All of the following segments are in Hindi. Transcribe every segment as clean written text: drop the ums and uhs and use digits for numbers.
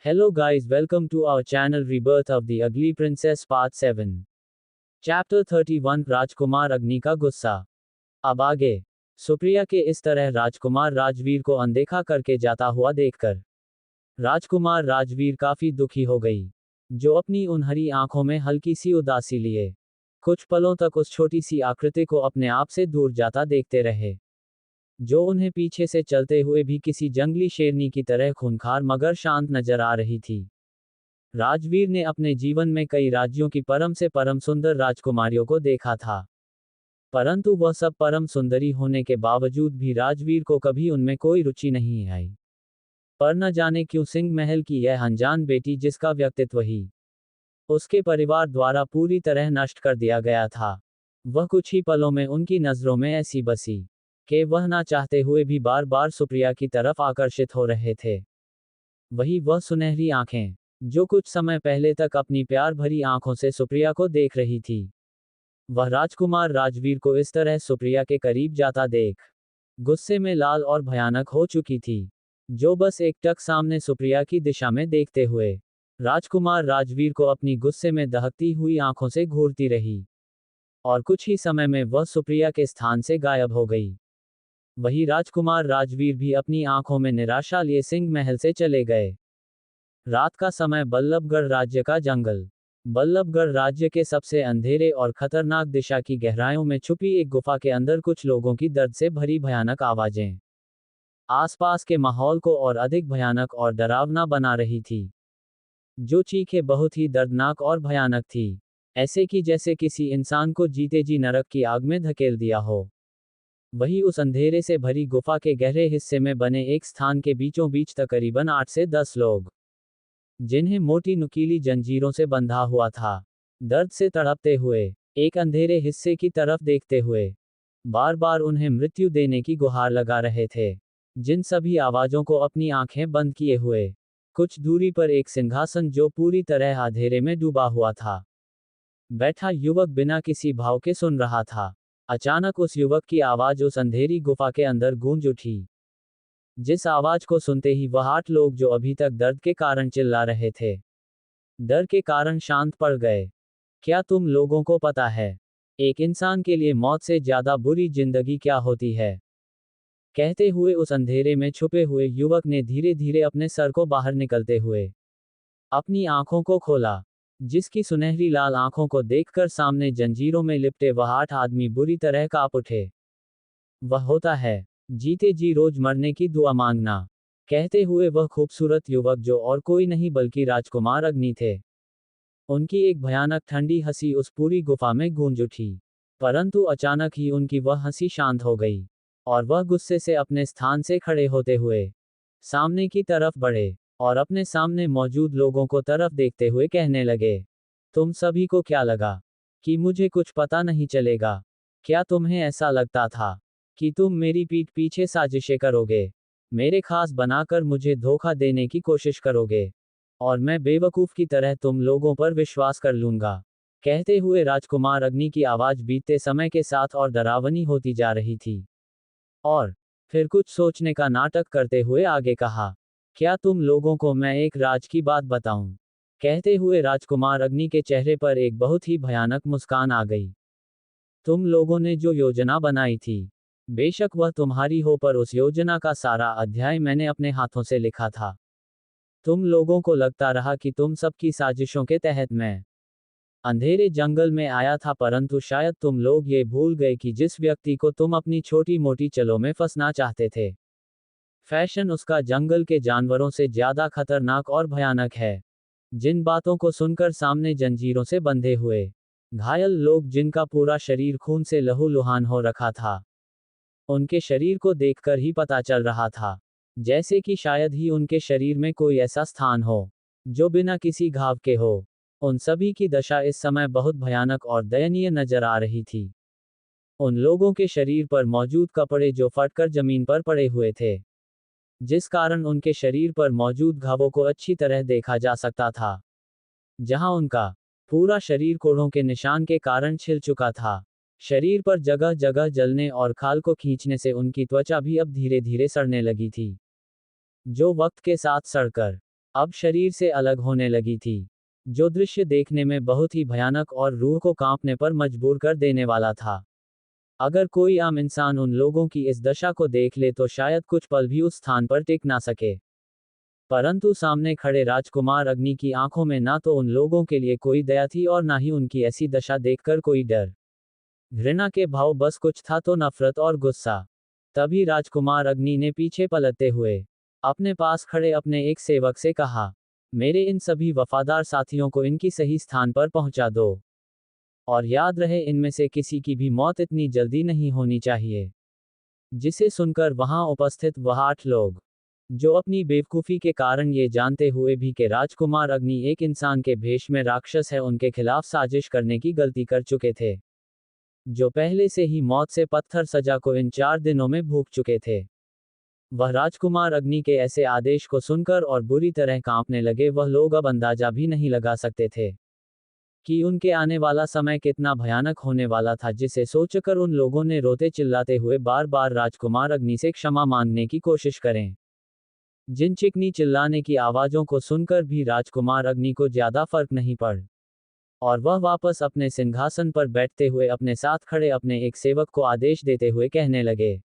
Hello guys, welcome to our channel Rebirth of the Ugly Princess Part 7. Chapter 31 राजकुमार अग्नि का गुस्सा। अब आगे। सुप्रिया के इस तरह राजकुमार राजवीर को अनदेखा करके जाता हुआ देखकर राजकुमार राजवीर काफी दुखी हो गई, जो अपनी उन हरी आंखों में हल्की सी उदासी लिए कुछ पलों तक उस छोटी सी आकृति को अपने आप से दूर जाता देखते रहे, जो उन्हें पीछे से चलते हुए भी किसी जंगली शेरनी की तरह खूंखार मगर शांत नजर आ रही थी। राजवीर ने अपने जीवन में कई राज्यों की परम से परम सुंदर राजकुमारियों को देखा था, परंतु वह सब परम सुंदरी होने के बावजूद भी राजवीर को कभी उनमें कोई रुचि नहीं आई। पर न जाने क्यों सिंह महल की यह अनजान बेटी, जिसका व्यक्तित्व ही उसके परिवार द्वारा पूरी तरह नष्ट कर दिया गया था, वह कुछ ही पलों में उनकी नजरों में ऐसी बसी कि वह ना चाहते हुए भी बार बार सुप्रिया की तरफ आकर्षित हो रहे थे। वही वह सुनहरी आंखें, जो कुछ समय पहले तक अपनी प्यार भरी आंखों से सुप्रिया को देख रही थी। वह राजकुमार राजवीर को इस तरह सुप्रिया के करीब जाता देख गुस्से में लाल और भयानक हो चुकी थी, जो बस एकटक सामने सुप्रिया की दिशा में देखते हुए राजकुमार राजवीर को अपनी गुस्से में दहकती हुई आंखों से घूरती रही, और कुछ ही समय में वह सुप्रिया के स्थान से गायब हो गई। वही राजकुमार राजवीर भी अपनी आंखों में निराशा लिए सिंह महल से चले गए। रात का समय बल्लभगढ़ राज्य का जंगल। बल्लभगढ़ राज्य के सबसे अंधेरे और खतरनाक दिशा की गहराइयों में छुपी एक गुफा के अंदर कुछ लोगों की दर्द से भरी भयानक आवाजें आसपास के माहौल को और अधिक भयानक और डरावना बना रही थी। जो चीखें बहुत ही दर्दनाक और भयानक थी, ऐसे कि जैसे किसी इंसान को जीते जी नरक की आग में धकेल दिया हो। वही उस अंधेरे से भरी गुफा के गहरे हिस्से में बने एक स्थान के बीचों बीच तकरीबन 8 से 10 लोग, जिन्हें मोटी नुकीली जंजीरों से बंधा हुआ था, दर्द से तड़पते हुए एक अंधेरे हिस्से की तरफ देखते हुए बार बार उन्हें मृत्यु देने की गुहार लगा रहे थे। जिन सभी आवाजों को अपनी आंखें बंद किए हुए कुछ दूरी पर एक सिंहासन, जो पूरी तरह अंधेरे में डूबा हुआ था, बैठा युवक बिना किसी भाव के सुन रहा था। अचानक उस युवक की आवाज उस अंधेरी गुफा के अंदर गूंज उठी, जिस आवाज को सुनते ही वह 8 लोग, जो अभी तक दर्द के कारण चिल्ला रहे थे, डर के कारण शांत पड़ गए। क्या तुम लोगों को पता है, एक इंसान के लिए मौत से ज्यादा बुरी जिंदगी क्या होती है? कहते हुए उस अंधेरे में छुपे हुए युवक ने धीरे धीरे अपने सर को बाहर निकलते हुए अपनी आंखों को खोला, जिसकी सुनहरी लाल आंखों को देखकर सामने जंजीरों में लिपटे वह 8 आदमी बुरी तरह कांप उठे। वह होता है जीते जी रोज मरने की दुआ मांगना, कहते हुए वह खूबसूरत युवक, जो और कोई नहीं बल्कि राजकुमार अग्नि थे। उनकी एक भयानक ठंडी हंसी उस पूरी गुफा में गूंज उठी, परंतु अचानक ही उनकी वह हंसी शांत हो गई, और वह गुस्से से अपने स्थान से खड़े होते हुए सामने की तरफ बढ़े, और अपने सामने मौजूद लोगों को तरफ देखते हुए कहने लगे, तुम सभी को क्या लगा कि मुझे कुछ पता नहीं चलेगा? क्या तुम्हें ऐसा लगता था कि तुम मेरी पीठ पीछे साजिशें करोगे, मेरे खास बनाकर मुझे धोखा देने की कोशिश करोगे, और मैं बेवकूफ की तरह तुम लोगों पर विश्वास कर लूंगा? कहते हुए राजकुमार अग्नि की आवाज बीतते समय के साथ और डरावनी होती जा रही थी, और फिर कुछ सोचने का नाटक करते हुए आगे कहा, क्या तुम लोगों को मैं एक राज की बात बताऊं? कहते हुए राजकुमार अग्नि के चेहरे पर एक बहुत ही भयानक मुस्कान आ गई। तुम लोगों ने जो योजना बनाई थी, बेशक वह तुम्हारी हो, पर उस योजना का सारा अध्याय मैंने अपने हाथों से लिखा था। तुम लोगों को लगता रहा कि तुम सबकी साजिशों के तहत मैं अंधेरे जंगल में आया था, परंतु शायद तुम लोग ये भूल गए कि जिस व्यक्ति को तुम अपनी छोटी मोटी चलों में फंसना चाहते थे, फैशन उसका जंगल के जानवरों से ज्यादा खतरनाक और भयानक है। जिन बातों को सुनकर सामने जंजीरों से बंधे हुए घायल लोग, जिनका पूरा शरीर खून से लहूलुहान हो रखा था, उनके शरीर को देखकर ही पता चल रहा था जैसे कि शायद ही उनके शरीर में कोई ऐसा स्थान हो जो बिना किसी घाव के हो। उन सभी की दशा इस समय बहुत भयानक और दयनीय नजर आ रही थी। उन लोगों के शरीर पर मौजूद कपड़े जो फटकर जमीन पर पड़े हुए थे, जिस कारण उनके शरीर पर मौजूद घावों को अच्छी तरह देखा जा सकता था, जहां उनका पूरा शरीर कोड़ों के निशान के कारण छिल चुका था। शरीर पर जगह जगह जलने और खाल को खींचने से उनकी त्वचा भी अब धीरे धीरे सड़ने लगी थी, जो वक्त के साथ सड़कर अब शरीर से अलग होने लगी थी, जो दृश्य देखने में बहुत ही भयानक और रूह को कांपने पर मजबूर कर देने वाला था। अगर कोई आम इंसान उन लोगों की इस दशा को देख ले तो शायद कुछ पल भी उस स्थान पर टिक ना सके। परंतु सामने खड़े राजकुमार अग्नि की आंखों में ना तो उन लोगों के लिए कोई दया थी और ना ही उनकी ऐसी दशा देखकर कोई डर, घृणा के भाव, बस कुछ था तो नफरत और गुस्सा। तभी राजकुमार अग्नि ने पीछे पलटते हुए अपने पास खड़े अपने एक सेवक से कहा, मेरे इन सभी वफादार साथियों को इनकी सही स्थान पर पहुंचा दो। और याद रहे, इनमें से किसी की भी मौत इतनी जल्दी नहीं होनी चाहिए। जिसे सुनकर वहां उपस्थित वह 8 लोग, जो अपनी बेवकूफी के कारण ये जानते हुए भी कि राजकुमार अग्नि एक इंसान के भेष में राक्षस है, उनके खिलाफ साजिश करने की गलती कर चुके थे, जो पहले से ही मौत से पत्थर सजा को इन 4 दिनों में भूख चुके थे, वह राजकुमार अग्नि के ऐसे आदेश को सुनकर और बुरी तरह कांपने लगे। वह लोग अब अंदाजा भी नहीं लगा सकते थे कि उनके आने वाला समय कितना भयानक होने वाला था, जिसे सोचकर उन लोगों ने रोते चिल्लाते हुए बार बार राजकुमार अग्नि से क्षमा मांगने की कोशिश करें। जिन चिकनी चिल्लाने की आवाजों को सुनकर भी राजकुमार अग्नि को ज्यादा फर्क नहीं पड़, और वह वापस अपने सिंहासन पर बैठते हुए अपने साथ खड़े अपने एक सेवक को आदेश देते हुए कहने लगे,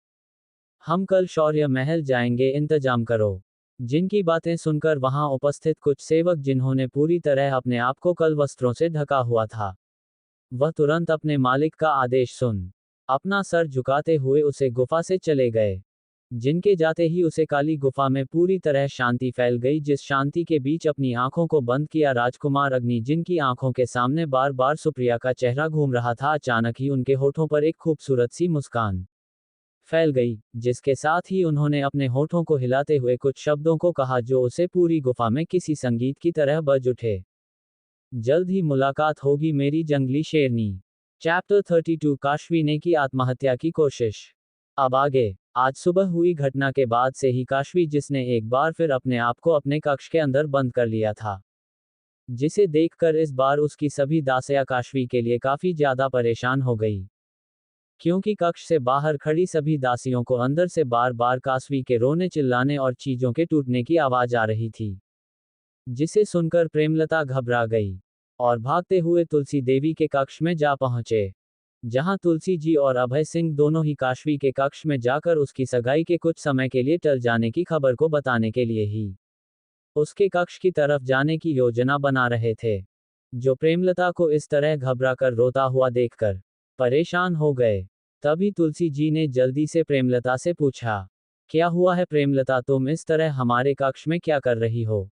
हम कल शौर्य महल जाएंगे, इंतजाम करो। जिनकी बातें सुनकर वहां उपस्थित कुछ सेवक, जिन्होंने पूरी तरह अपने आप को कल वस्त्रों से ढका हुआ था, वह तुरंत अपने मालिक का आदेश सुन अपना सर झुकाते हुए उसे गुफा से चले गए। जिनके जाते ही उसे काली गुफा में पूरी तरह शांति फैल गई, जिस शांति के बीच अपनी आंखों को बंद किया राजकुमार अग्नि, जिनकी आंखों के सामने बार बार सुप्रिया का चेहरा घूम रहा था, अचानक ही उनके होठों पर एक खूबसूरत सी मुस्कान फैल गई, जिसके साथ ही उन्होंने अपने होठों को हिलाते हुए कुछ शब्दों को कहा जो उसे पूरी गुफा में किसी संगीत की तरह बज उठे। जल्द ही मुलाकात होगी मेरी जंगली शेरनी। चैप्टर 32 काशवी ने की आत्महत्या की कोशिश। अब आगे। आज सुबह हुई घटना के बाद से ही काशवी, जिसने एक बार फिर अपने आप को अपने कक्ष के अंदर बंद कर लिया था, जिसे देखकर इस बार उसकी सभी दासियां काशवी के लिए काफी ज्यादा परेशान हो गई, क्योंकि कक्ष से बाहर खड़ी सभी दासियों को अंदर से बार बार काशवी के रोने चिल्लाने और चीजों के टूटने की आवाज आ रही थी, जिसे सुनकर प्रेमलता घबरा गई और भागते हुए तुलसी देवी के कक्ष में जा पहुंचे, जहां तुलसी जी और अभय सिंह दोनों ही काशवी के कक्ष में जाकर उसकी सगाई के कुछ समय के लिए टल जाने की खबर को बताने के लिए ही उसके कक्ष की तरफ जाने की योजना बना रहे थे, जो प्रेमलता को इस तरह घबरा कर रोता हुआ देखकर परेशान हो गए। तभी तुलसी जी ने जल्दी से प्रेमलता से पूछा, क्या हुआ है प्रेमलता, तुम इस तरह हमारे कक्ष में क्या कर रही हो?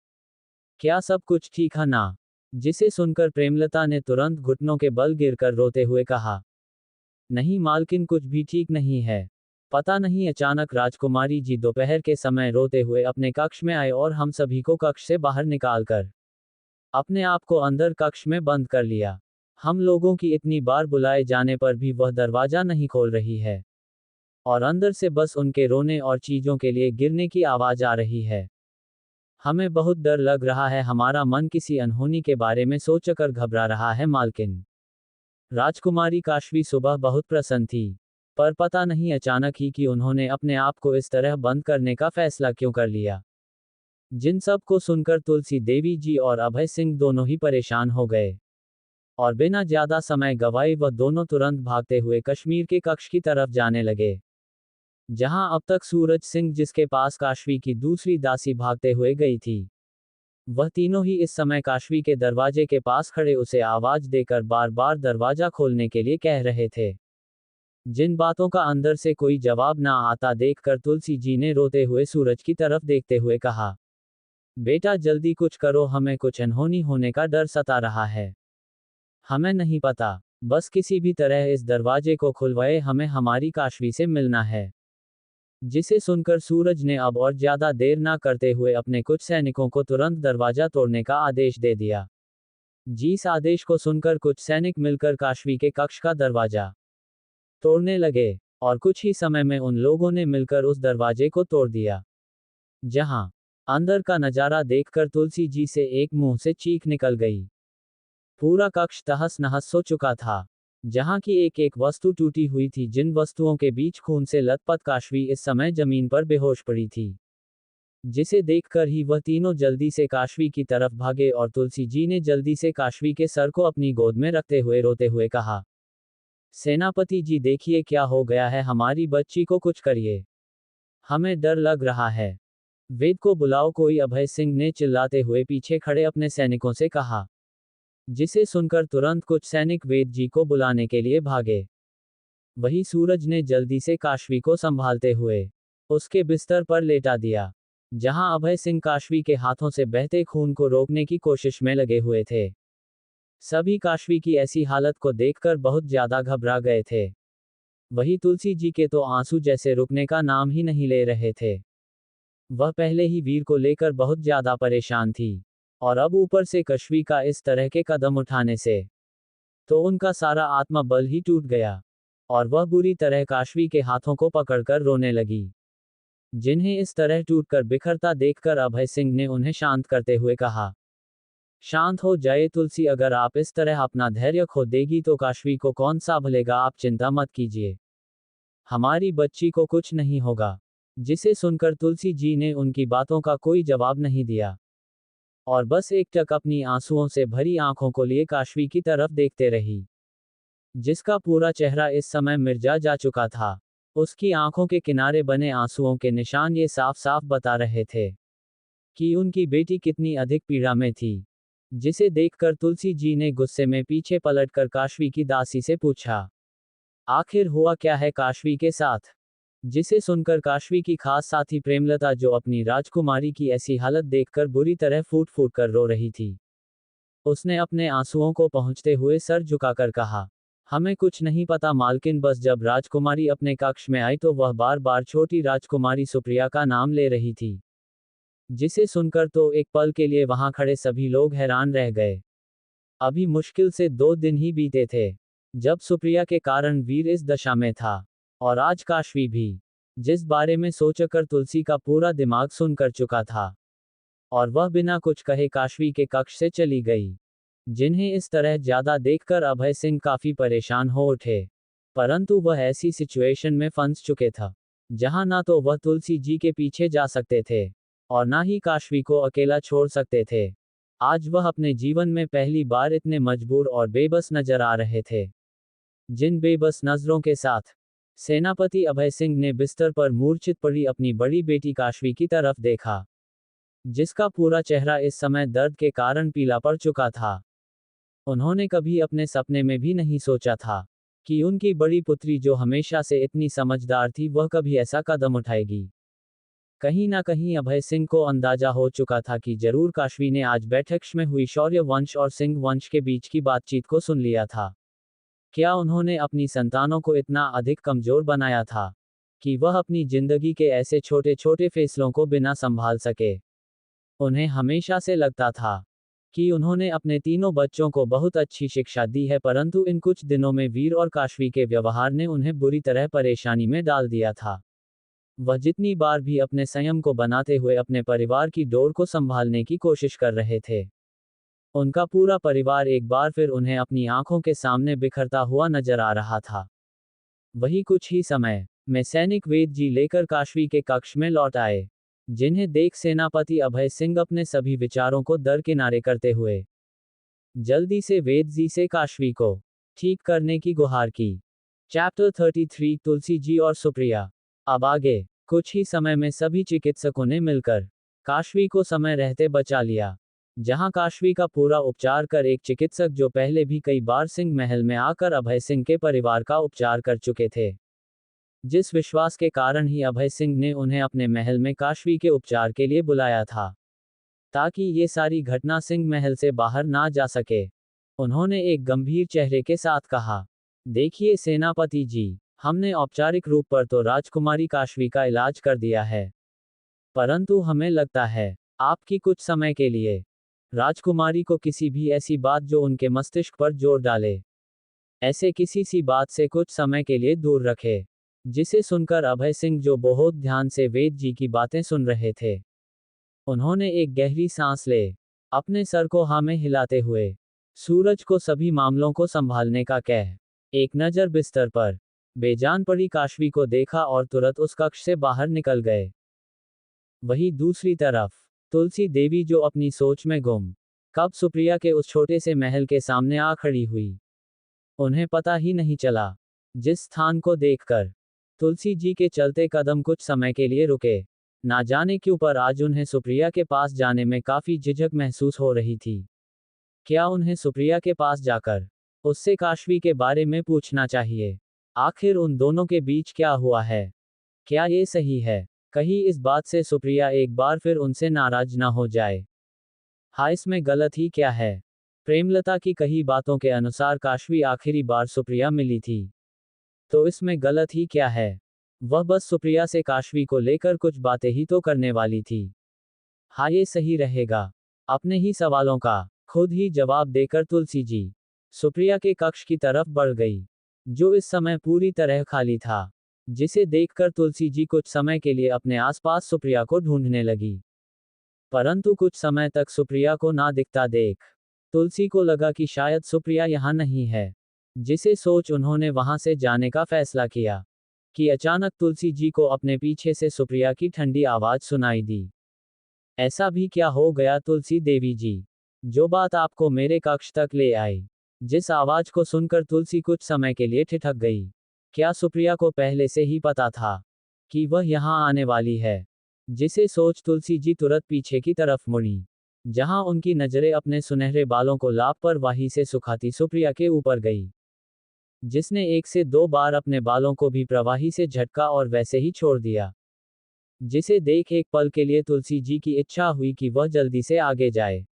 क्या सब कुछ ठीक है ना? जिसे सुनकर प्रेमलता ने तुरंत घुटनों के बल गिरकर रोते हुए कहा, नहीं मालकिन, कुछ भी ठीक नहीं है। पता नहीं अचानक राजकुमारी जी दोपहर के समय रोते हुए अपने कक्ष में आए और हम सभी को कक्ष से बाहर निकालकर अपने आप को अंदर कक्ष में बंद कर लिया। हम लोगों की इतनी बार बुलाए जाने पर भी वह दरवाजा नहीं खोल रही है, और अंदर से बस उनके रोने और चीजों के लिए गिरने की आवाज आ रही है। हमें बहुत डर लग रहा है, हमारा मन किसी अनहोनी के बारे में सोचकर घबरा रहा है मालकिन। राजकुमारी काशवी सुबह बहुत प्रसन्न थी, पर पता नहीं अचानक ही कि उन्होंने अपने आप को इस तरह बंद करने का फैसला क्यों कर लिया। जिन सब को सुनकर तुलसी देवी जी और अभय सिंह दोनों ही परेशान हो गए, और बिना ज्यादा समय गवाए वह दोनों तुरंत भागते हुए कश्मीर के कक्ष की तरफ जाने लगे, जहां अब तक सूरज सिंह, जिसके पास काशवी की दूसरी दासी भागते हुए गई थी, वह तीनों ही इस समय काशवी के दरवाजे के पास खड़े उसे आवाज देकर बार बार दरवाजा खोलने के लिए कह रहे थे। जिन बातों का अंदर से कोई जवाब ना आता देखकर तुलसी जी ने रोते हुए सूरज की तरफ देखते हुए कहा, बेटा जल्दी कुछ करो, हमें कुछ अनहोनी होने का डर सता रहा है। हमें नहीं पता, बस किसी भी तरह इस दरवाजे को खुलवाए, हमें हमारी काशवी से मिलना है। जिसे सुनकर सूरज ने अब और ज्यादा देर ना करते हुए अपने कुछ सैनिकों को तुरंत दरवाजा तोड़ने का आदेश दे दिया। जिस आदेश को सुनकर कुछ सैनिक मिलकर काशवी के कक्ष का दरवाजा तोड़ने लगे, और कुछ ही समय में उन लोगों ने मिलकर उस दरवाजे को तोड़ दिया, जहां अंदर का नजारा देखकर तुलसी जी से एक मुंह से चीख निकल गई। पूरा कक्ष तहस नहस हो चुका था, जहां की एक एक वस्तु टूटी हुई थी। जिन वस्तुओं के बीच खून से लथपथ काशवी इस समय जमीन पर बेहोश पड़ी थी, जिसे देखकर ही वह तीनों जल्दी से काशवी की तरफ भागे और तुलसी जी ने जल्दी से काशवी के सर को अपनी गोद में रखते हुए रोते हुए कहा, सेनापति जी देखिए क्या हो गया है, हमारी बच्ची को कुछ करिए, हमें डर लग रहा है। वेद को बुलाओ कोई, अभय सिंह ने चिल्लाते हुए पीछे खड़े अपने सैनिकों से कहा। जिसे सुनकर तुरंत कुछ सैनिक वेद जी को बुलाने के लिए भागे। वही सूरज ने जल्दी से काशवी को संभालते हुए उसके बिस्तर पर लेटा दिया, जहां अभय सिंह काशवी के हाथों से बहते खून को रोकने की कोशिश में लगे हुए थे। सभी काशवी की ऐसी हालत को देखकर बहुत ज्यादा घबरा गए थे। वही तुलसी जी के तो आंसू जैसे रुकने का नाम ही नहीं ले रहे थे। वह पहले ही वीर को लेकर बहुत ज्यादा परेशान थी, और अब ऊपर से काशवी का इस तरह के कदम उठाने से तो उनका सारा आत्मबल ही टूट गया, और वह बुरी तरह काशवी के हाथों को पकड़कर रोने लगी। जिन्हें इस तरह टूटकर बिखरता देखकर अभय सिंह ने उन्हें शांत करते हुए कहा, शांत हो जाए तुलसी, अगर आप इस तरह अपना धैर्य खो देगी तो काशवी को कौन संभालेगा, आप चिंता मत कीजिए, हमारी बच्ची को कुछ नहीं होगा। जिसे सुनकर तुलसी जी ने उनकी बातों का कोई जवाब नहीं दिया, और बस एकटक अपनी आंसुओं से भरी आंखों को लिए काशवी की तरफ देखते रही, जिसका पूरा चेहरा इस समय मिर्जा जा चुका था। उसकी आंखों के किनारे बने आंसुओं के निशान ये साफ साफ बता रहे थे कि उनकी बेटी कितनी अधिक पीड़ा में थी। जिसे देखकर तुलसी जी ने गुस्से में पीछे पलटकर काशवी की दासी से पूछा, आखिर हुआ क्या है काशवी के साथ। जिसे सुनकर काशवी की खास साथी प्रेमलता, जो अपनी राजकुमारी की ऐसी हालत देखकर बुरी तरह फूट फूट कर रो रही थी, उसने अपने आंसुओं को पहुंचते हुए सर झुकाकर कहा, हमें कुछ नहीं पता मालकिन, बस जब राजकुमारी अपने कक्ष में आई तो वह बार बार छोटी राजकुमारी सुप्रिया का नाम ले रही थी। जिसे सुनकर तो एक पल के लिए वहां खड़े सभी लोग हैरान रह गए। अभी मुश्किल से 2 दिन ही बीते थे जब सुप्रिया के कारण वीर इस दशा में था, और आज काशवी भी, जिस बारे में सोचकर तुलसी का पूरा दिमाग सुन कर चुका था, और वह बिना कुछ कहे काशवी के कक्ष से चली गई। जिन्हें इस तरह ज्यादा देखकर अभय सिंह काफी परेशान हो उठे, परंतु वह ऐसी सिचुएशन में फंस चुके था जहां ना तो वह तुलसी जी के पीछे जा सकते थे और ना ही काशवी को अकेला छोड़ सकते थे। आज वह अपने जीवन में पहली बार इतने मजबूर और बेबस नजर आ रहे थे। जिन बेबस नजरों के साथ सेनापति अभय सिंह ने बिस्तर पर मूर्छित पड़ी अपनी बड़ी बेटी काशवी की तरफ देखा, जिसका पूरा चेहरा इस समय दर्द के कारण पीला पड़ चुका था। उन्होंने कभी अपने सपने में भी नहीं सोचा था कि उनकी बड़ी पुत्री, जो हमेशा से इतनी समझदार थी, वह कभी ऐसा कदम उठाएगी। कहीं ना कहीं अभय सिंह को अंदाजा हो चुका था कि जरूर काशवी ने आज बैठक में हुई शौर्य वंश और सिंह वंश के बीच की बातचीत को सुन लिया था। क्या उन्होंने अपनी संतानों को इतना अधिक कमजोर बनाया था कि वह अपनी जिंदगी के ऐसे छोटे छोटे फैसलों को बिना संभाल सके। उन्हें हमेशा से लगता था कि उन्होंने अपने तीनों बच्चों को बहुत अच्छी शिक्षा दी है, परंतु इन कुछ दिनों में वीर और काशवी के व्यवहार ने उन्हें बुरी तरह परेशानी में डाल दिया था। वह जितनी बार भी अपने संयम को बनाते हुए अपने परिवार की डोर को संभालने की कोशिश कर रहे थे, उनका पूरा परिवार एक बार फिर उन्हें अपनी आंखों के सामने बिखरता हुआ नजर आ रहा था। वही कुछ ही समय में सैनिक वेद जी लेकर काशवी के कक्ष में लौट आए, जिन्हें देख सेनापति अभय सिंह अपने सभी विचारों को दरकिनारे करते हुए जल्दी से वेद जी से काशवी को ठीक करने की गुहार की। चैप्टर 33 तुलसी जी और सुप्रिया। अब आगे कुछ ही समय में सभी चिकित्सकों ने मिलकर काशवी को समय रहते बचा लिया, जहां काशवी का पूरा उपचार कर एक चिकित्सक, जो पहले भी कई बार सिंह महल में आकर अभय सिंह के परिवार का उपचार कर चुके थे, जिस विश्वास के कारण ही अभय सिंह ने उन्हें अपने महल में काशवी के उपचार के लिए बुलाया था, ताकि ये सारी घटना सिंह महल से बाहर ना जा सके। उन्होंने एक गंभीर चेहरे के साथ कहा, देखिए सेनापति जी, हमने औपचारिक रूप पर तो राजकुमारी काशवी का इलाज कर दिया है, परंतु हमें लगता है आपकी कुछ समय के लिए राजकुमारी को किसी भी ऐसी बात जो उनके मस्तिष्क पर जोर डाले, ऐसे किसी सी बात से कुछ समय के लिए दूर रखे। जिसे सुनकर अभय सिंह, जो बहुत ध्यान से वेद जी की बातें सुन रहे थे, उन्होंने एक गहरी सांस ले अपने सर को हाँ में हिलाते हुए सूरज को सभी मामलों को संभालने का कह एक नजर बिस्तर पर बेजान पड़ी काशवी को देखा और तुरंत उस कक्ष से बाहर निकल गए। वही दूसरी तरफ तुलसी देवी जो अपनी सोच में गुम कब सुप्रिया के उस छोटे से महल के सामने आ खड़ी हुई, उन्हें पता ही नहीं चला। जिस स्थान को देखकर तुलसी जी के चलते कदम कुछ समय के लिए रुके, ना जाने क्यों पर आज उन्हें सुप्रिया के पास जाने में काफी झिझक महसूस हो रही थी। क्या उन्हें सुप्रिया के पास जाकर उससे काशवी के बारे में पूछना चाहिए? आखिर उन दोनों के बीच क्या हुआ है? क्या ये सही है? कहीं इस बात से सुप्रिया एक बार फिर उनसे नाराज ना हो जाए। हाँ, इसमें गलत ही क्या है? प्रेमलता की कही बातों के अनुसार काशवी आखिरी बार सुप्रिया मिली थी, तो इसमें गलत ही क्या है? वह बस सुप्रिया से काशवी को लेकर कुछ बातें ही तो करने वाली थी। हाँ, ये सही रहेगा। अपने ही सवालों का खुद ही जवाब देकर तुलसी जी सुप्रिया के कक्ष की तरफ बढ़ गई, जो इस समय पूरी तरह खाली था, जिसे देखकर तुलसी जी कुछ समय के लिए अपने आसपास सुप्रिया को ढूंढने लगी। परंतु कुछ समय तक सुप्रिया को ना दिखता देख तुलसी को लगा कि शायद सुप्रिया यहाँ नहीं है, जिसे सोच उन्होंने वहां से जाने का फैसला किया कि अचानक तुलसी जी को अपने पीछे से सुप्रिया की ठंडी आवाज सुनाई दी। ऐसा भी क्या हो गया तुलसी देवी जी, जो बात आपको मेरे कक्ष तक ले आई? जिस आवाज को सुनकर तुलसी कुछ समय के लिए ठिठक गई। क्या सुप्रिया को पहले से ही पता था कि वह यहाँ आने वाली है? जिसे सोच तुलसी जी तुरंत पीछे की तरफ मुड़ी, जहां उनकी नजरें अपने सुनहरे बालों को लापरवाही से सुखाती सुप्रिया के ऊपर गई, जिसने एक से दो बार अपने बालों को भी प्रवाही से झटका और वैसे ही छोड़ दिया। जिसे देख एक पल के लिए तुलसी जी की इच्छा हुई कि वह जल्दी से आगे जाए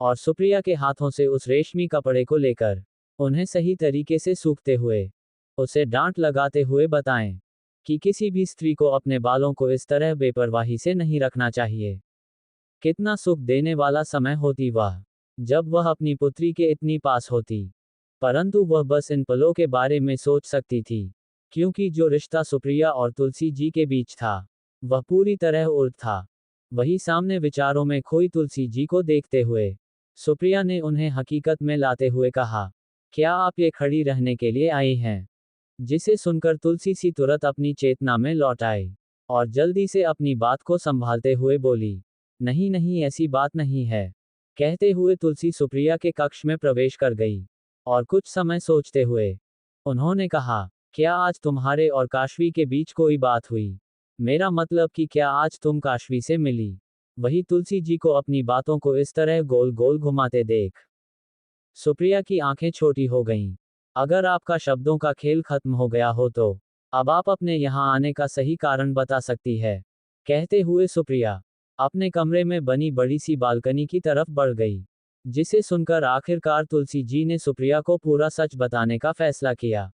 और सुप्रिया के हाथों से उस रेशमी कपड़े को लेकर उन्हें सही तरीके से सूखते हुए उसे डांट लगाते हुए बताएं कि किसी भी स्त्री को अपने बालों को इस तरह बेपरवाही से नहीं रखना चाहिए। कितना सुख देने वाला समय होती वह, जब वह अपनी पुत्री के इतनी पास होती, परंतु वह बस इन पलों के बारे में सोच सकती थी, क्योंकि जो रिश्ता सुप्रिया और तुलसी जी के बीच था, वह पूरी तरह उल्ट था। वही सामने विचारों में खोई तुलसी जी को देखते हुए सुप्रिया ने उन्हें हकीकत में लाते हुए कहा, क्या आप ये खड़ी रहने के लिए आई हैं? जिसे सुनकर तुलसी सी तुरंत अपनी चेतना में लौट आई और जल्दी से अपनी बात को संभालते हुए बोली, नहीं नहीं, ऐसी बात नहीं है। कहते हुए तुलसी सुप्रिया के कक्ष में प्रवेश कर गई और कुछ समय सोचते हुए उन्होंने कहा, क्या आज तुम्हारे और काशवी के बीच कोई बात हुई? मेरा मतलब कि क्या आज तुम काशवी से मिली? वही तुलसी जी को अपनी बातों को इस तरह गोल गोल घुमाते देख सुप्रिया की आंखें छोटी हो गईं। अगर आपका शब्दों का खेल खत्म हो गया हो तो अब आप अपने यहाँ आने का सही कारण बता सकती है। कहते हुए सुप्रिया अपने कमरे में बनी बड़ी सी बालकनी की तरफ बढ़ गई, जिसे सुनकर आखिरकार तुलसी जी ने सुप्रिया को पूरा सच बताने का फैसला किया।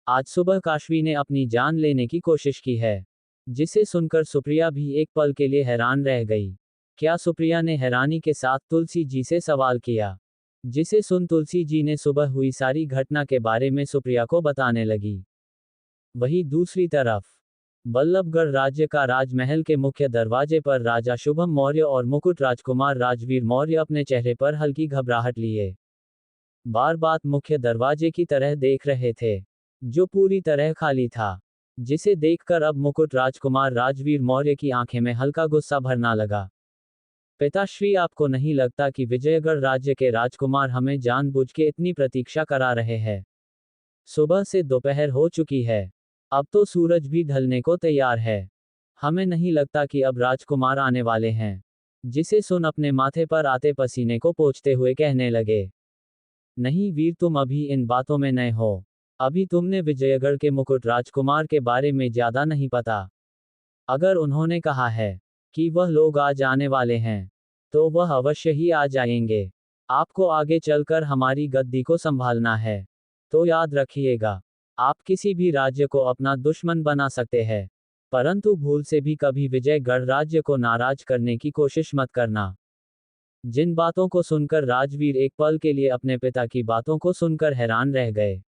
आज सुबह काशवी ने अपनी जान लेने की कोशिश की है। जिसे सुनकर सुप्रिया भी एक पल के लिए हैरान रह गई। क्या सुप्रिया ने हैरानी के साथ तुलसी जी से सवाल किया, जिसे सुन तुलसी जी ने सुबह हुई सारी घटना के बारे में सुप्रिया को बताने लगी। वही दूसरी तरफ बल्लभगढ़ राज्य का राजमहल के मुख्य दरवाजे पर राजा शुभम मौर्य और मुकुट राजकुमार राजवीर मौर्य अपने चेहरे पर हल्की घबराहट लिए बार बात मुख्य दरवाजे की तरह देख रहे थे, जो पूरी तरह खाली था। जिसे देखकर अब मुकुट राजकुमार राजवीर मौर्य की आंखें में हल्का गुस्सा भरना लगा। पिताश्री, आपको नहीं लगता कि विजयगढ़ राज्य के राजकुमार हमें जानबूझ के इतनी प्रतीक्षा करा रहे हैं? सुबह से दोपहर हो चुकी है, अब तो सूरज भी ढलने को तैयार है। हमें नहीं लगता कि अब राजकुमार आने वाले हैं? जिसे सुन अपने माथे पर आते पसीने को पोंछते हुए कहने लगे, नहीं वीर, तुम अभी इन बातों में नए हो। अभी तुमने विजयगढ़ के मुकुट राजकुमार के बारे में ज्यादा नहीं पता। अगर उन्होंने कहा है कि वह लोग आज आने वाले हैं, तो वह अवश्य ही आ जाएंगे। आपको आगे चलकर हमारी गद्दी को संभालना है, तो याद रखिएगा, आप किसी भी राज्य को अपना दुश्मन बना सकते हैं, परंतु भूल से भी कभी विजयगढ़ राज्य को नाराज करने की कोशिश मत करना। जिन बातों को सुनकर राजवीर एक पल के लिए अपने पिता की बातों को सुनकर हैरान रह गए।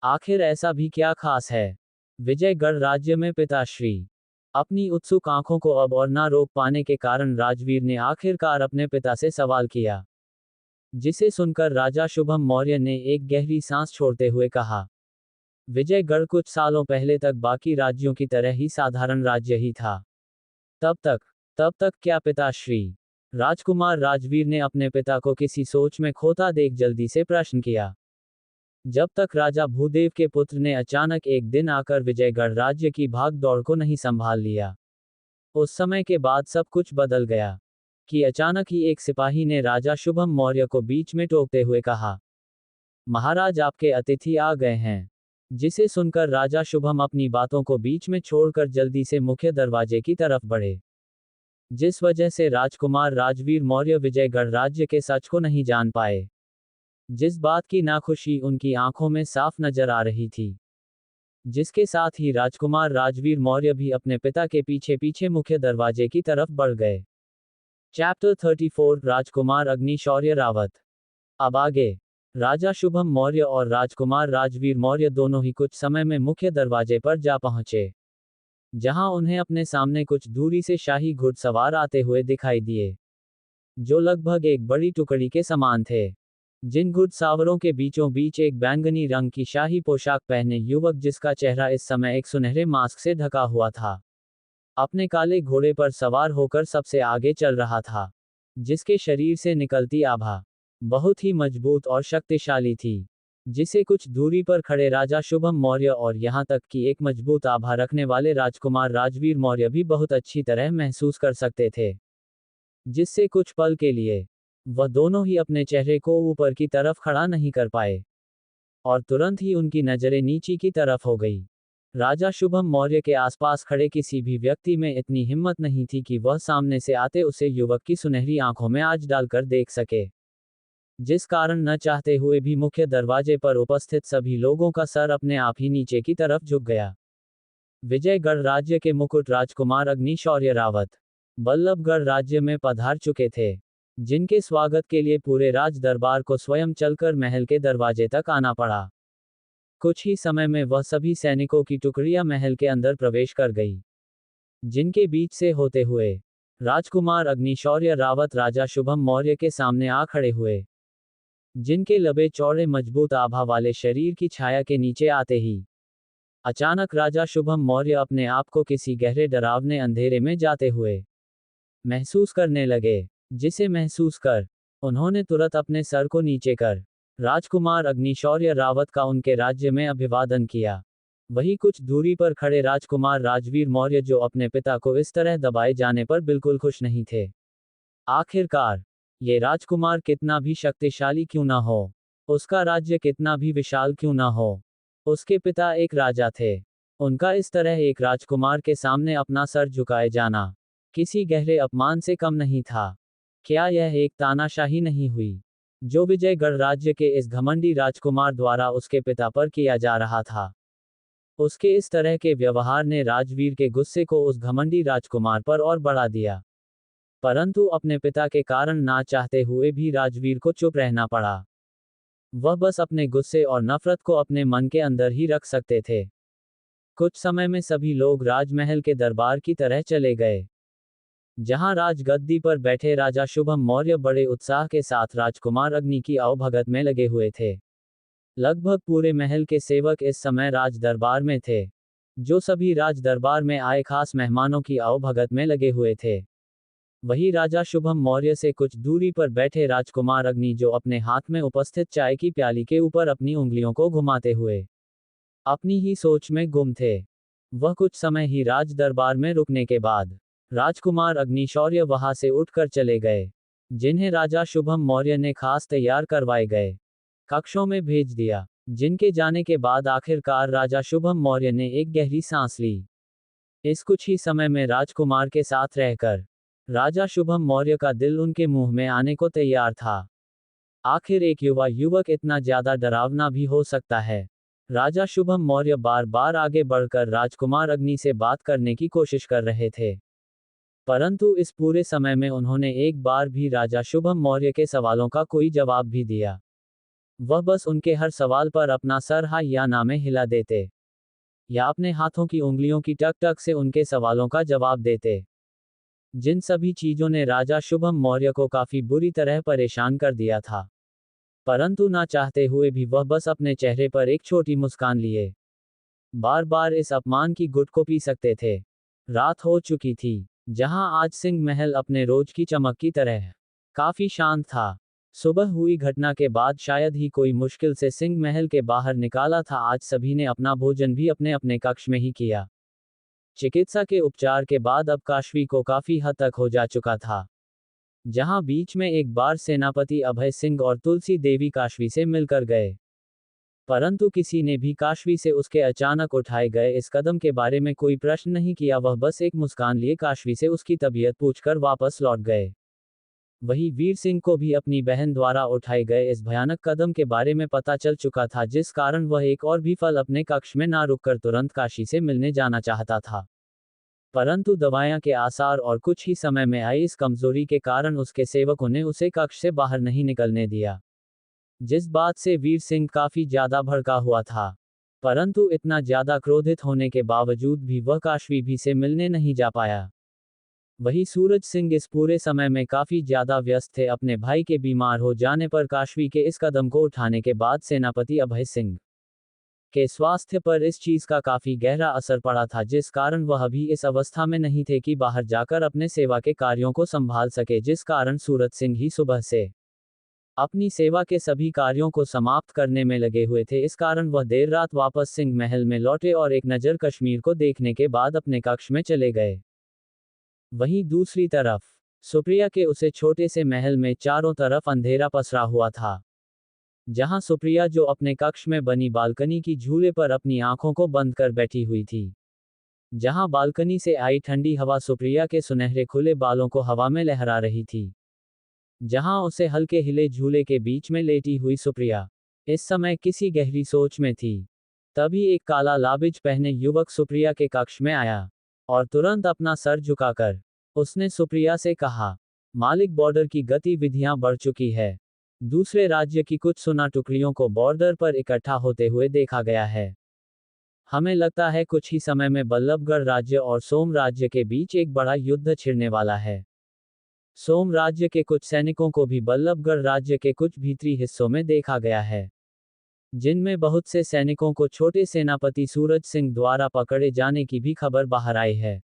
आखिर ऐसा भी क्या खास है विजयगढ़ राज्य में? पिताश्री अपनी उत्सुक आंखों को अब और ना रोक पाने के कारण राजवीर ने आखिरकार अपने पिता से सवाल किया। जिसे सुनकर राजा शुभम मौर्य ने एक गहरी सांस छोड़ते हुए कहा, विजयगढ़ कुछ सालों पहले तक बाकी राज्यों की तरह ही साधारण राज्य ही था। तब तक क्या पिताश्री राजकुमार राजवीर ने अपने पिता को किसी सोच में खोता देख जल्दी से प्रश्न किया। जब तक राजा भूदेव के पुत्र ने अचानक एक दिन आकर विजयगढ़ राज्य की भाग दौड़ को नहीं संभाल लिया। उस समय के बाद सब कुछ बदल गया कि अचानक ही एक सिपाही ने राजा शुभम मौर्य को बीच में टोकते हुए कहा, महाराज आपके अतिथि आ गए हैं। जिसे सुनकर राजा शुभम अपनी बातों को बीच में छोड़कर जल्दी से मुख्य दरवाजे की तरफ बढ़े, जिस वजह से राजकुमार राजवीर मौर्य विजयगढ़ राज्य के सच को नहीं जान पाए, जिस बात की नाखुशी उनकी आंखों में साफ नजर आ रही थी। जिसके साथ ही राजकुमार राजवीर मौर्य भी अपने पिता के पीछे पीछे मुख्य दरवाजे की तरफ बढ़ गए। चैप्टर 34 राजकुमार अग्निशौर्य रावत। अब आगे राजा शुभम मौर्य और राजकुमार राजवीर मौर्य दोनों ही कुछ समय में मुख्य दरवाजे पर जा पहुंचे, जहां उन्हें अपने सामने कुछ दूरी से शाही घुड़सवार आते हुए दिखाई दिए, जो लगभग एक बड़ी टुकड़ी के समान थे। जिन घुड़सवारों के बीचों बीच एक बैंगनी रंग की शाही पोशाक पहने युवक, जिसका चेहरा इस समय एक सुनहरे मास्क से ढका हुआ था, अपने काले घोड़े पर सवार होकर सबसे आगे चल रहा था, जिसके शरीर से निकलती आभा बहुत ही मजबूत और शक्तिशाली थी, जिसे कुछ दूरी पर खड़े राजा शुभम मौर्य और यहां तक कि एक मजबूत आभा रखने वाले राजकुमार राजवीर मौर्य भी बहुत अच्छी तरह महसूस कर सकते थे। जिससे कुछ पल के लिए वह दोनों ही अपने चेहरे को ऊपर की तरफ खड़ा नहीं कर पाए, और तुरंत ही उनकी नजरें नीचे की तरफ हो गई। राजा शुभम मौर्य के आसपास खड़े किसी भी व्यक्ति में इतनी हिम्मत नहीं थी कि वह सामने से आते उसे युवक की सुनहरी आंखों में आंच डालकर देख सके, जिस कारण न चाहते हुए भी मुख्य दरवाजे पर उपस्थित सभी लोगों का सर अपने आप ही नीचे की तरफ झुक गया। विजयगढ़ राज्य के मुकुट राजकुमार अग्निशौर्य रावत बल्लभगढ़ राज्य में पधार चुके थे, जिनके स्वागत के लिए पूरे राज दरबार को स्वयं चलकर महल के दरवाजे तक आना पड़ा। कुछ ही समय में वह सभी सैनिकों की टुकड़ियां महल के अंदर प्रवेश कर गई, जिनके बीच से होते हुए राजकुमार अग्निशौर्य रावत राजा शुभम मौर्य के सामने आ खड़े हुए, जिनके लंबे चौड़े मजबूत आभा वाले शरीर की छाया के नीचे आते ही अचानक राजा शुभम मौर्य अपने आप को किसी गहरे डरावने अंधेरे में जाते हुए महसूस करने लगे, जिसे महसूस कर उन्होंने तुरंत अपने सर को नीचे कर राजकुमार अग्निशौर्य रावत का उनके राज्य में अभिवादन किया। वही कुछ दूरी पर खड़े राजकुमार राजवीर मौर्य, जो अपने पिता को इस तरह दबाए जाने पर बिल्कुल खुश नहीं थे। आखिरकार ये राजकुमार कितना भी शक्तिशाली क्यों ना हो, उसका राज्य कितना भी विशाल क्यों ना हो, उसके पिता एक राजा थे। उनका इस तरह एक राजकुमार के सामने अपना सर झुकाए जाना किसी गहरे अपमान से कम नहीं था। क्या यह एक तानाशाही नहीं हुई, जो विजयगढ़ राज्य के इस घमंडी राजकुमार द्वारा उसके पिता पर किया जा रहा था? उसके इस तरह के व्यवहार ने राजवीर के गुस्से को उस घमंडी राजकुमार पर और बढ़ा दिया। परंतु अपने पिता के कारण ना चाहते हुए भी राजवीर को चुप रहना पड़ा। वह बस अपने गुस्से और नफरत को अपने मन के अंदर ही रख सकते थे। कुछ समय में सभी लोग राजमहल के दरबार की तरह चले गए, जहां राजगद्दी पर बैठे राजा शुभम मौर्य बड़े उत्साह के साथ राजकुमार अग्नि की अवभगत में लगे हुए थे। लगभग पूरे महल के सेवक इस समय राज दरबार में थे, जो सभी राज दरबार में आए खास मेहमानों की अवभगत में लगे हुए थे। वही राजा शुभम मौर्य से कुछ दूरी पर बैठे राजकुमार अग्नि, जो अपने हाथ में उपस्थित चाय की प्याली के ऊपर अपनी उंगलियों को घुमाते हुए अपनी ही सोच में गुम थे। वह कुछ समय ही राज दरबार में रुकने के बाद राजकुमार अग्निशौर्य वहां से उठकर चले गए, जिन्हें राजा शुभम मौर्य ने खास तैयार करवाए गए कक्षों में भेज दिया। जिनके जाने के बाद आखिरकार राजा शुभम मौर्य ने एक गहरी सांस ली। इस कुछ ही समय में राजकुमार के साथ रहकर राजा शुभम मौर्य का दिल उनके मुंह में आने को तैयार था। आखिर एक युवा युवक इतना ज्यादा डरावना भी हो सकता है? राजा शुभम मौर्य बार बार आगे बढ़कर राजकुमार अग्नि से बात करने की कोशिश कर रहे थे, परंतु इस पूरे समय में उन्होंने एक बार भी राजा शुभम मौर्य के सवालों का कोई जवाब भी दिया। वह बस उनके हर सवाल पर अपना सर हाँ या ना में हिला देते, या अपने हाथों की उंगलियों की टक टक से उनके सवालों का जवाब देते। जिन सभी चीजों ने राजा शुभम मौर्य को काफी बुरी तरह परेशान कर दिया था, परंतु ना चाहते हुए भी वह बस अपने चेहरे पर एक छोटी मुस्कान लिए बार बार इस अपमान की घुट को पी सकते थे। रात हो चुकी थी। जहां आज सिंह महल अपने रोज की चमक की तरह काफी शांत था। सुबह हुई घटना के बाद शायद ही कोई मुश्किल से सिंह महल के बाहर निकाला था। आज सभी ने अपना भोजन भी अपने अपने कक्ष में ही किया। चिकित्सा के उपचार के बाद अब काशवी को काफी हद तक हो जा चुका था। जहां बीच में एक बार सेनापति अभय सिंह और तुलसी देवी काशवी से मिलकर गए, परंतु किसी ने भी काशवी से उसके अचानक उठाए गए इस कदम के बारे में कोई प्रश्न नहीं किया। वह बस एक मुस्कान लिए काशवी से उसकी तबीयत पूछकर वापस लौट गए। वहीं वीर सिंह को भी अपनी बहन द्वारा उठाए गए इस भयानक कदम के बारे में पता चल चुका था, जिस कारण वह एक और भी पल अपने कक्ष में ना रुककर तुरंत काशी से मिलने जाना चाहता था। परंतु दवाएं के आसार और कुछ ही समय में आई इस कमजोरी के कारण उसके सेवकों ने उसे कक्ष से बाहर नहीं निकलने दिया, जिस बात से वीर सिंह काफी ज्यादा भड़का हुआ था। परंतु इतना ज्यादा क्रोधित होने के बावजूद भी वह काशवी भी से मिलने नहीं जा पाया। वही सूरज सिंह इस पूरे समय में काफी ज्यादा व्यस्त थे। अपने भाई के बीमार हो जाने पर काशवी के इस कदम को उठाने के बाद सेनापति अभय सिंह के स्वास्थ्य पर इस चीज का काफी गहरा असर पड़ा था, जिस कारण वह अभी इस अवस्था में नहीं थे कि बाहर जाकर अपने सेवा के कार्यों को संभाल सके, जिस कारण सूरज सिंह ही सुबह से अपनी सेवा के सभी कार्यों को समाप्त करने में लगे हुए थे। इस कारण वह देर रात वापस सिंह महल में लौटे और एक नज़र कश्मीर को देखने के बाद अपने कक्ष में चले गए। वहीं दूसरी तरफ सुप्रिया के उसे छोटे से महल में चारों तरफ अंधेरा पसरा हुआ था, जहां सुप्रिया जो अपने कक्ष में बनी बालकनी की झूले पर अपनी आंखों को बंद कर बैठी हुई थी, जहां बालकनी से आई ठंडी हवा सुप्रिया के सुनहरे खुले बालों को हवा में लहरा रही थी। जहां उसे हल्के हिले झूले के बीच में लेटी हुई सुप्रिया इस समय किसी गहरी सोच में थी। तभी एक काला लाबिज पहने युवक सुप्रिया के कक्ष में आया और तुरंत अपना सर झुकाकर उसने सुप्रिया से कहा, मालिक, बॉर्डर की गतिविधियां बढ़ चुकी है। दूसरे राज्य की कुछ सेना टुकड़ियों को बॉर्डर पर इकट्ठा होते हुए देखा गया है। हमें लगता है कुछ ही समय में बल्लभगढ़ राज्य और सोम राज्य के बीच एक बड़ा युद्ध छिड़ने वाला है। सोम राज्य के कुछ सैनिकों को भी बल्लभगढ़ राज्य के कुछ भीतरी हिस्सों में देखा गया है, जिनमें बहुत से सैनिकों को छोटे सेनापति सूरज सिंह द्वारा पकड़े जाने की भी खबर बाहर आई है।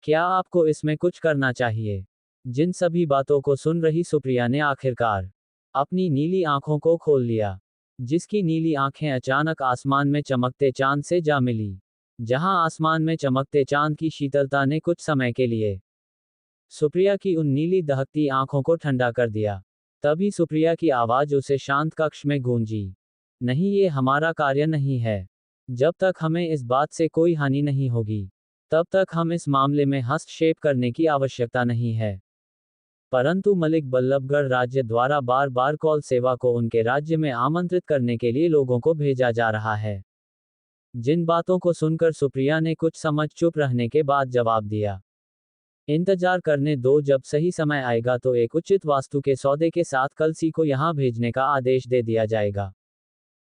क्या आपको इसमें कुछ करना चाहिए? जिन सभी बातों को सुन रही सुप्रिया ने आखिरकार अपनी नीली आंखों को खोल लिया, जिसकी नीली आंखें अचानक आसमान में चमकते चांद से जा मिली, जहां आसमान में चमकते चांद की शीतलता ने कुछ समय के लिए सुप्रिया की उन नीली दहकती आंखों को ठंडा कर दिया। तभी सुप्रिया की आवाज उसे शांत कक्ष में गूंजी, नहीं, ये हमारा कार्य नहीं है। जब तक हमें इस बात से कोई हानि नहीं होगी, तब तक हम इस मामले में हस्तक्षेप करने की आवश्यकता नहीं है। परंतु मलिक, बल्लभगढ़ राज्य द्वारा बार बार कॉल सेवा को उनके राज्य में आमंत्रित करने के लिए लोगों को भेजा जा रहा है। जिन बातों को सुनकर सुप्रिया ने कुछ समझ चुप रहने के बाद जवाब दिया, इंतजार करने दो, जब सही समय आएगा तो एक उचित वास्तु के सौदे के साथ कलसी को यहां भेजने का आदेश दे दिया जाएगा।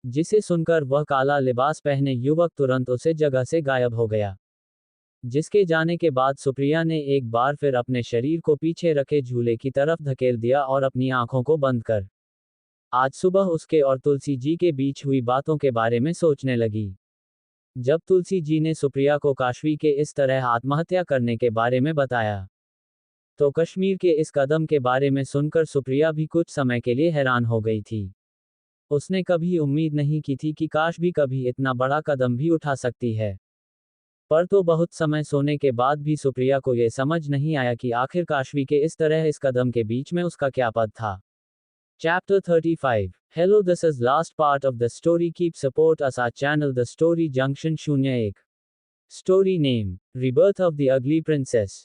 जिसे सुनकर वह काला लिबास पहने युवक तुरंत उसे जगह से गायब हो गया, जिसके जाने के बाद सुप्रिया ने एक बार फिर अपने शरीर को पीछे रखे झूले की तरफ धकेल दिया और अपनी आंखों को बंद कर आज सुबह उसके और तुलसी जी के बीच हुई बातों के बारे में सोचने लगी। जब तुलसी जी ने सुप्रिया को काशवी के इस तरह आत्महत्या करने के बारे में बताया, तो कश्मीर के इस कदम के बारे में सुनकर सुप्रिया भी कुछ समय के लिए हैरान हो गई थी। उसने कभी उम्मीद नहीं की थी कि काशवी कभी इतना बड़ा कदम भी उठा सकती है। पर तो बहुत समय सोने के बाद भी सुप्रिया को यह समझ नहीं आया कि आखिर काशवी के इस तरह इस कदम के बीच में उसका क्या पद था। Chapter 35. Hello, this is last part of the story. Keep support us our channel The Story Junction 01. Story name: Rebirth of the Ugly Princess.